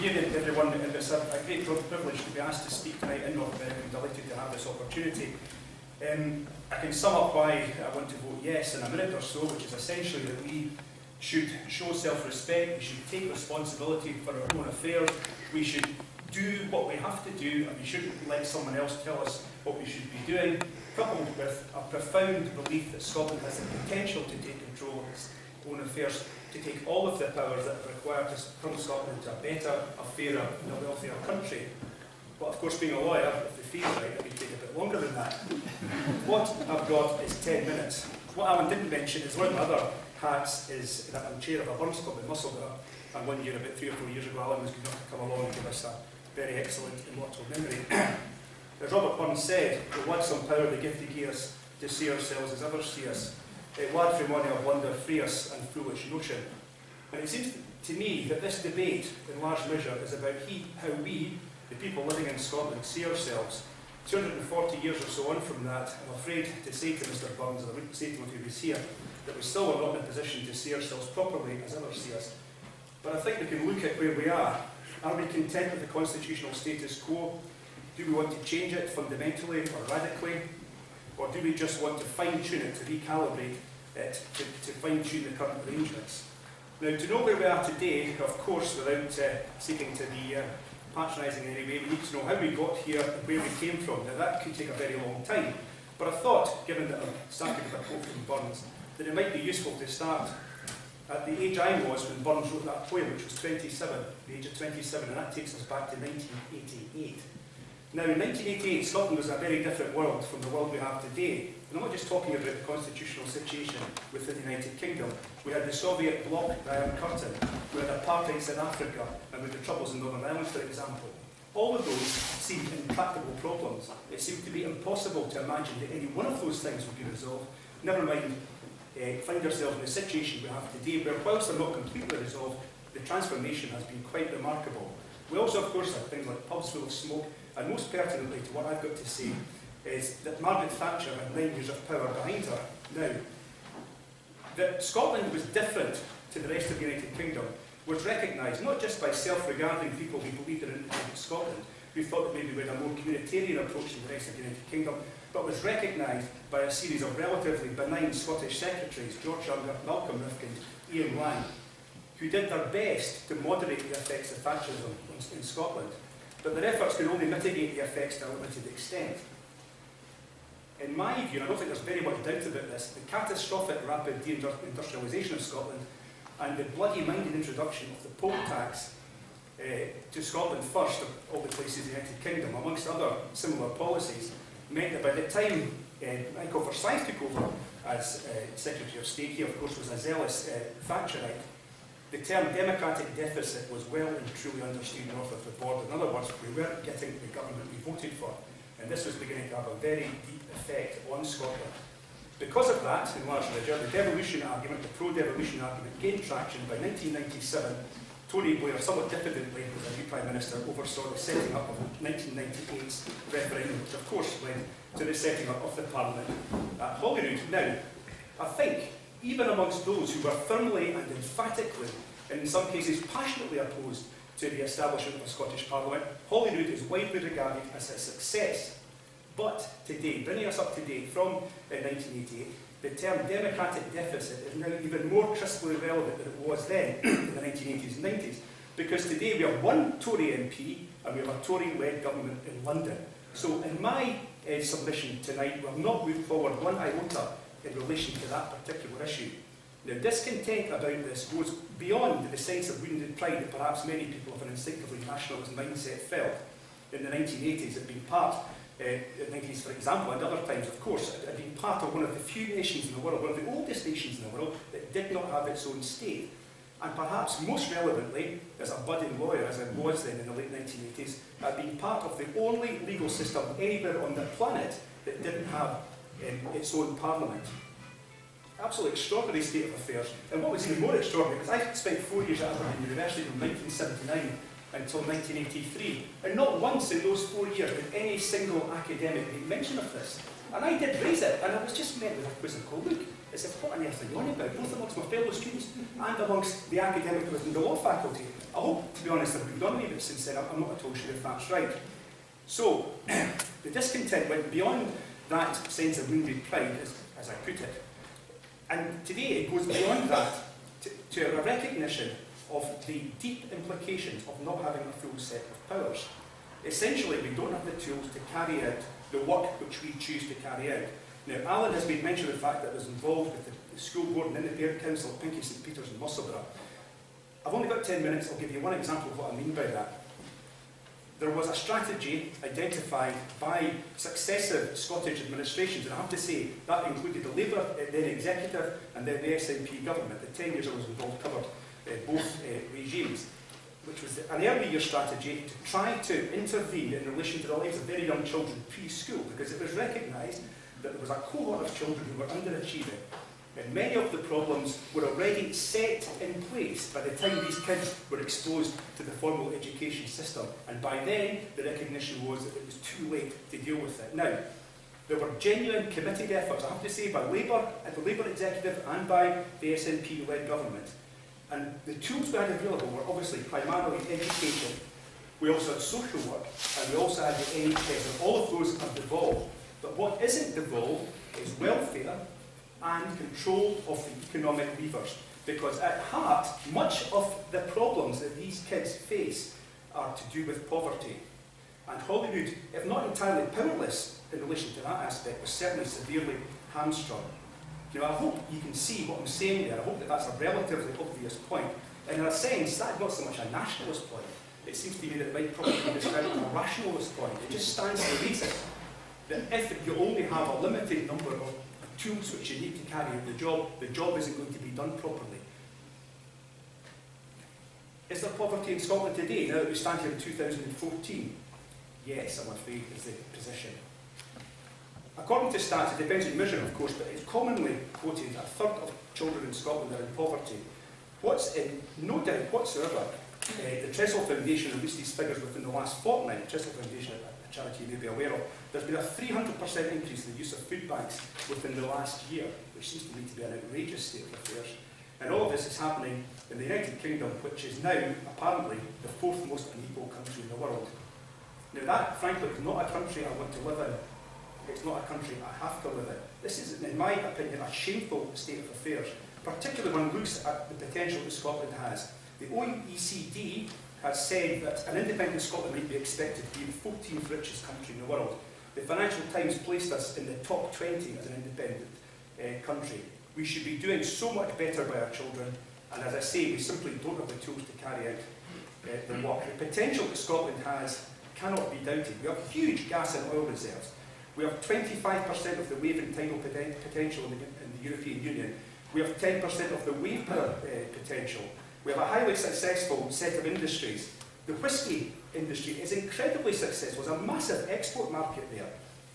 evening, everyone. It's a great privilege to be asked to speak tonight in North Berwick. I'm delighted to have this opportunity. I can sum up why I want to vote yes in a minute or so, which is essentially that we should show self-respect, we should take responsibility for our own affairs, we should do what we have to do, and we shouldn't let someone else tell us what we should be doing, coupled with a profound belief that Scotland has the potential to take control of its own affairs, to take all of the powers that are required to turn Scotland into a better, a fairer and a wealthier country. But of course, being a lawyer, if the fee's right, it would take a bit longer than that. What I've got is 10 minutes. What Alan didn't mention is one of my other hats is that I'm chair of a Burns Club in Musselburgh, and one year, about 3 or 4 years ago, Alan was good enough to come along and give us a very excellent immortal memory. As Robert Burns said, "The wad some power the gift he gave us to see ourselves as others see us. It wad from money of wonder free us and foolish notion." And it seems to me that this debate, in large measure, is about how we, the people living in Scotland, see ourselves. 240 years or so on from that, I'm afraid to say to Mr Burns, and I wouldn't say to him if he was here, that we still are not in a position to see ourselves properly as others see us. But I think we can look at where we are. Are we content with the constitutional status quo? Do we want to change it fundamentally or radically? Or do we just want to fine-tune it, to recalibrate it, to fine-tune the current arrangements? Now, to know where we are today, of course, without seeking to be patronising in any way, we need to know how we got here and where we came from. Now, that could take a very long time. But I thought, given that I'm starting with a quote from Burns, that it might be useful to start at the age I was when Burns wrote that poem, which was 27, the age of 27, and that takes us back to 1988. Now, in 1988, Scotland was a very different world from the world we have today. And I'm not just talking about the constitutional situation within the United Kingdom. We had the Soviet bloc, the Iron Curtain, we had apartheid South Africa, and we had the Troubles in Northern Ireland, for example. All of those seemed intractable problems. It seemed to be impossible to imagine that any one of those things would be resolved. Never mind, find ourselves in the situation we have today, where whilst they're not completely resolved, the transformation has been quite remarkable. We also, of course, have things like pubs full of smoke, and most pertinently to what I've got to say is that Margaret Thatcher had 9 years of power behind her. Now, that Scotland was different to the rest of the United Kingdom was recognised not just by self-regarding people who believed in independent Scotland, who thought that maybe we had a more communitarian approach to the rest of the United Kingdom, but was recognised by a series of relatively benign Scottish secretaries, George Younger, Malcolm Rifkind, Ian Lang, who did their best to moderate the effects of Thatcherism in Scotland. But their efforts could only mitigate the effects to a limited extent. In my view, and I don't think there's very much doubt about this, the catastrophic rapid deindustrialisation of Scotland and the bloody-minded introduction of the poll tax to Scotland first, of all the places in the United Kingdom, amongst other similar policies, meant that by the time Michael Forsyth took over as Secretary of State, he of course was a zealous Thatcherite. The term democratic deficit was well and truly understood north of the border. In other words, we weren't getting the government we voted for, and this was beginning to have a very deep effect on Scotland. Because of that, in large measure, the devolution argument, the pro-devolution argument, gained traction. By 1997, Tony Blair, somewhat diffidently, as a new Prime Minister, oversaw the setting up of 1998's referendum, which of course led to the setting up of the Parliament at Holyrood. Now, I think, even amongst those who were firmly and emphatically, and in some cases passionately opposed to the establishment of a Scottish Parliament, Holyrood is widely regarded as a success. But today, bringing us up to date from 1988, the term democratic deficit is now even more crisply relevant than it was then, in the 1980s and 90s, because today we have one Tory MP and we have a Tory-led government in London. So in my submission tonight, we have not moved forward one iota in relation to that particular issue. Now, discontent about this goes beyond the sense of wounded pride that perhaps many people of an instinctively nationalist mindset felt in the 1980s. It had been part, in the 90s for example, and other times of course, it had been part of one of the few nations in the world, one of the oldest nations in the world, that did not have its own state. And perhaps most relevantly, as a budding lawyer, as I was then in the late 1980s, had been part of the only legal system anywhere on the planet that didn't have its own parliament. Absolutely extraordinary state of affairs. And what was even more extraordinary, because I spent 4 years at Aberdeen University from 1979 until 1983, and not once in those 4 years did any single academic make mention of this. And I did raise it, and I was just met with a quizzical look. I said, what on earth are you on about? Both amongst my fellow students and amongst the academic within the law faculty. I hope, to be honest, I've moved on a wee bit since then. I'm not at all sure if that's right. So, the discontent went beyond that sense of wounded pride, as I put it. And today it goes beyond that to a recognition of the deep implications of not having a full set of powers. Essentially, we don't have the tools to carry out the work which we choose to carry out. Now, Alan has made mention of the fact that I was involved with the school board and then the parent council of Pinkie St Peters and Musselburgh. I've only got 10 minutes, I'll give you one example of what I mean by that. There was a strategy identified by successive Scottish administrations, and I have to say that included the Labour then executive and then the SNP government. The 10 years I was involved covered both regimes, which was an early year strategy to try to intervene in relation to the lives of very young children pre-school, because it was recognised that there was a cohort of children who were underachieving, and many of the problems were already set in place by the time these kids were exposed to the formal education system, and by then the recognition was that it was too late to deal with it. Now, there were genuine committed efforts, I have to say, by Labour, at the Labour executive and by the SNP-led government. And the tools we had available were obviously primarily education. We also had social work, and we also had the NHS, and all of those have devolved. But what isn't devolved is welfare and control of the economic levers. Because at heart, much of the problems that these kids face are to do with poverty. And Holyrood, if not entirely powerless in relation to that aspect, was certainly severely hamstrung. You know, I hope you can see what I'm saying there. I hope that that's a relatively obvious point. And in a sense, that's not so much a nationalist point. It seems to me that it might probably be described as a rationalist point. It just stands to reason that if you only have a limited number of tools which you need to carry out the job isn't going to be done properly. Is there poverty in Scotland today, now that we stand here in 2014? Yes, I'm afraid, is the position. According to stats, it depends on measure, of course, but it's commonly quoted that a third of children in Scotland are in poverty. What's in no doubt whatsoever, the Trestle Foundation released these figures within the last fortnight. The Trestle Foundation, a charity you may be aware of, there's been a 300% increase in the use of food banks within the last year, which seems to me to be an outrageous state of affairs. And all of this is happening in the United Kingdom, which is now apparently the fourth most unequal country in the world. Now that, frankly, is not a country I want to live in. It's not a country I have to live in. This is, in my opinion, a shameful state of affairs, particularly when one looks at the potential that Scotland has. The OECD has said that an independent Scotland might be expected to be the 14th richest country in the world. The Financial Times placed us in the top 20 as an independent country. We should be doing so much better by our children, and as I say, we simply don't have the tools to carry out the work. The potential that Scotland has cannot be doubted. We have huge gas and oil reserves. We have 25% of the wave and tidal potential in the European Union. We have 10% of the wave power potential. We have a highly successful set of industries. The whisky industry is incredibly successful. There's a massive export market there,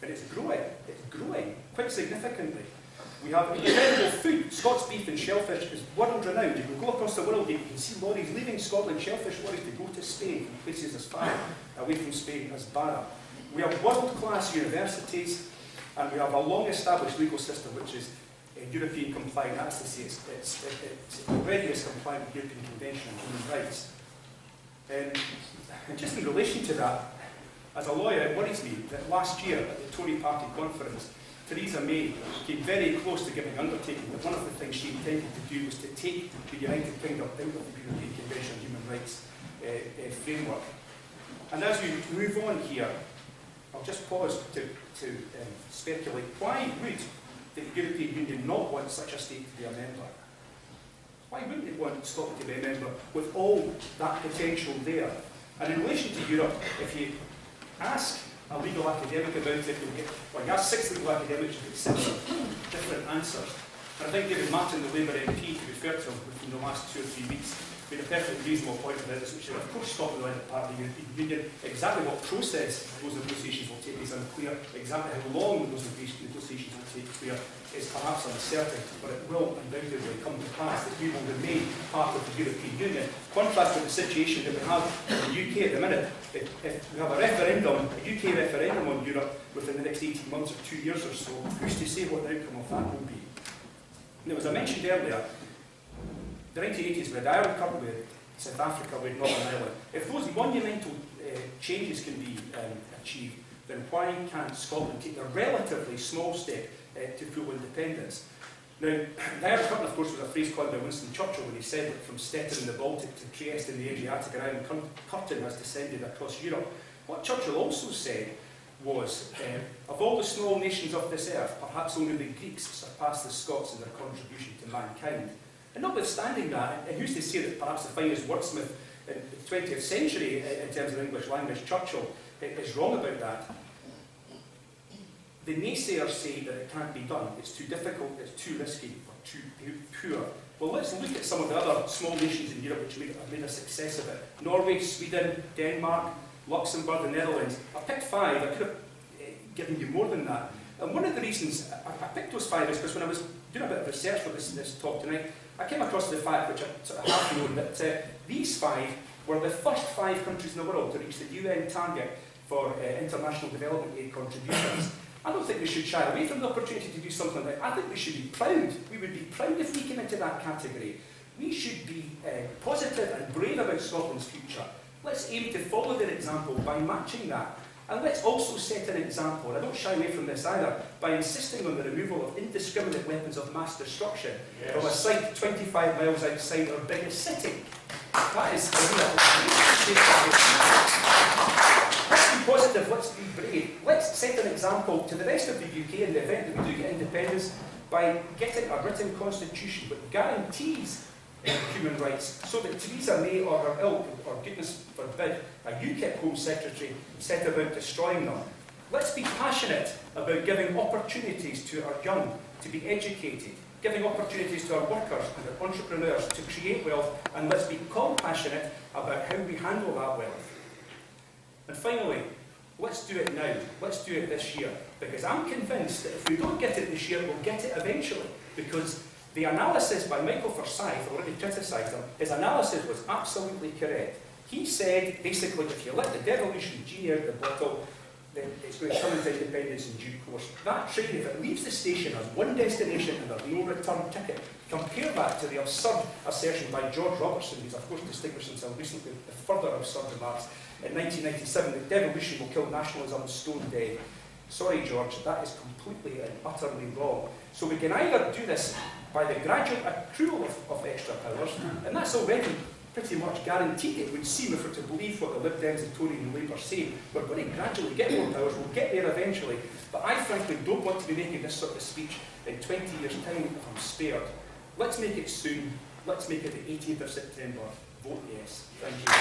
and it's growing quite significantly. We have incredible food. Scots beef and shellfish is world renowned. You can go across the world, you can see lorries leaving Scotland, shellfish lorries to go to Spain, from places as far away from Spain as Barra. We have world-class universities, and we have a long-established legal system which is European compliant. That's to say, it's already as compliant with European Convention on Human Rights. And just in relation to that, as a lawyer, it worries me that last year at the Tory party conference, Theresa May came very close to giving an undertaking that one of the things she intended to do was to take the United Kingdom out of the European Convention on Human Rights framework. And as we move on here, I'll just pause to speculate. Why would the European Union not want such a state to be a member? Why wouldn't it want Scotland to be a member with all that potential there? And in relation to Europe, if you ask a legal academic about it, or you ask 6 legal academics, you get 6 different answers. And I think David Martin, the Labour MP, to refer to within the last 2 or 3 weeks, made a perfectly reasonable point about this, which is, of course, Scotland will end up part of the European Union. Exactly what process those negotiations will take is unclear. Exactly how long those negotiations will take is perhaps uncertain, but it will undoubtedly come to pass that we will remain part of the European Union. Contrast with the situation that we have in the UK at the minute. If we have a referendum, a UK referendum on Europe within the next 18 months or 2 years or so, who's to say what the outcome of that will be? Now, as I mentioned earlier, the 1980s were a dire recovery with South Africa, with Northern Ireland. If those monumental changes can be achieved, then why can't Scotland take a relatively small step to full independence? Now, the Irish Curtain, of course, was a phrase coined by Winston Churchill when he said that from Stettin in the Baltic to Trieste in the Adriatic, an iron curtain has descended across Europe. What Churchill also said was, of all the small nations of this earth, perhaps only the Greeks surpass the Scots in their contribution to mankind. And notwithstanding that, and who's to say that perhaps the finest wordsmith in the 20th century in terms of English language, Churchill, is wrong about that. The naysayers say that it can't be done, it's too difficult, it's too risky, or too poor. Well, let's look at some of the other small nations in Europe which have made a success of it. Norway, Sweden, Denmark, Luxembourg, the Netherlands. I picked 5, I could have given you more than that. And one of the reasons I picked those 5 is because when I was doing a bit of research for this talk tonight, I came across the fact, which I sort of have known, that these 5 were the first 5 countries in the world to reach the UN target for international development aid contributions. I don't think we should shy away from the opportunity to do something like that. I think we should be proud. We would be proud if we came into that category. We should be positive and brave about Scotland's future. Let's aim to follow their example by matching that. And let's also set an example, and I don't shy away from this either, by insisting on the removal of indiscriminate weapons of mass destruction from a site 25 miles outside our biggest city. That is Let's be positive, let's be brave. Let's set an example to the rest of the UK in the event that we do get independence by getting a written constitution which guarantees human rights, so that Theresa May or her ilk, or goodness forbid, a UKIP Home Secretary, set about destroying them. Let's be passionate about giving opportunities to our young to be educated, giving opportunities to our workers and our entrepreneurs to create wealth, and let's be compassionate about how we handle that wealth. And finally, let's do it now. Let's do it this year. Because I'm convinced that if we don't get it this year, we'll get it eventually. Because the analysis by Michael Forsyth, already criticised him, his analysis was absolutely correct. He said, basically, if you let the devolution genie out of the bottle, then it's going to come into independence in due course. That train, if it leaves the station, has one destination and there's no return ticket. Compare that to the absurd assertion by George Robertson, who's of course distinguished himself recently with further absurd remarks in 1997, that devolution will kill nationalism stone dead. Sorry, George, that is completely and utterly wrong. So we can either do this by the gradual accrual of extra powers, and that's already pretty much guaranteed, it would seem, if we're to believe what the Lib Dems, the Tories and Labour say. We're going to gradually get more powers, we'll get there eventually, but I frankly don't want to be making this sort of speech in 20 years' time if I'm spared. Let's make it soon, let's make it the 18th of September. Vote yes. Thank you.